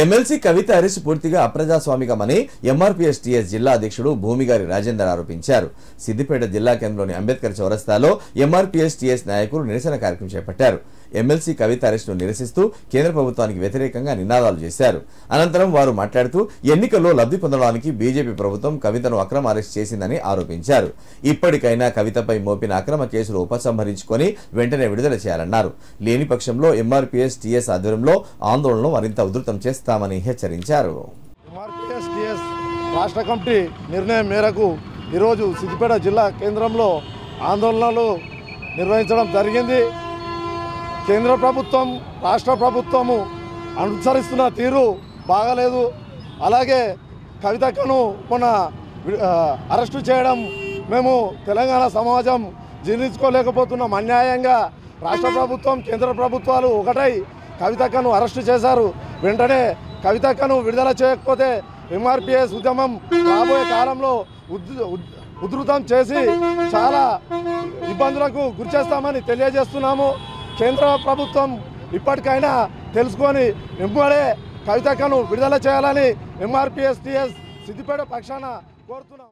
MLC కవిత arrest పూర్తిగా అప్రజాస్వామికమని MRPS TS జిల్లా అధ్యక్షుడు భూమిగారి రాజేందర్ ఆరోపించారు. సిద్దిపేట జిల్లా కేంద్రంలోని అంబేద్కర్ చౌరస్తాలో ఎంఆర్పీఎస్ టీఎస్ నాయకులు నిరసన కార్యక్రమం చేపట్టారు. ఎమ్మెల్సీ కవిత అరెస్టును నిరసిస్తూ కేంద్ర ప్రభుత్వానికి వ్యతిరేకంగా నినాదాలు చేశారు. అనంతరం వారు మాట్లాడుతూ ఎన్నికల్లో లబ్ధి పొందడానికి బీజేపీ ప్రభుత్వం కవితను అక్రమ అరెస్ట్ చేసిందని ఆరోపించారు. ఇప్పటికైనా కవితపై మోపిన అక్రమ కేసులు ఉపసంహరించుకొని వెంటనే విడుదల చేయాలన్నారు. లేని పక్షంలో ఎంఆర్పీఎస్ టీఎస్ ఆధ్వర్యంలో ఆందోళనలు మరింత ఉధృతం చేస్తామని హెచ్చరించారు. ఎంఆర్పీఎస్ టీఎస్ రాష్ట్ర కమిటీ నిర్ణయం మేరకు ఈరోజు సిద్దిపేట జిల్లా కేంద్రంలో ఆందోళనలు నిర్వహించడం జరిగింది. కేంద్ర ప్రభుత్వం రాష్ట్ర ప్రభుత్వము అనుసరిస్తున్న తీరు బాగాలేదు. అలాగే కవితను మొన్న అరెస్టు చేయడం మేము తెలంగాణ సమాజం జీర్ణించుకోలేకపోతున్నాం. అన్యాయంగా రాష్ట్ర ప్రభుత్వం కేంద్ర ప్రభుత్వాలు ఒకటై కవితను అరెస్టు చేశారు. వెంటనే కవితను విడుదల చేయకపోతే ఎంఆర్పీఎస్ ఉద్యమం రాబోయే కాలంలో ఉధృతం చేసి చాలా ఇబ్బందులకు గురిచేస్తామని తెలియజేస్తున్నాము. కేంద్ర ప్రభుత్వం ఇప్పటికైనా తెలుసుకొని వెంబడే కవితను విడుదల చేయాలని ఎంఆర్పీఎస్ టీఎస్ సిద్దిపేట పక్షాన కోరుతున్నాం.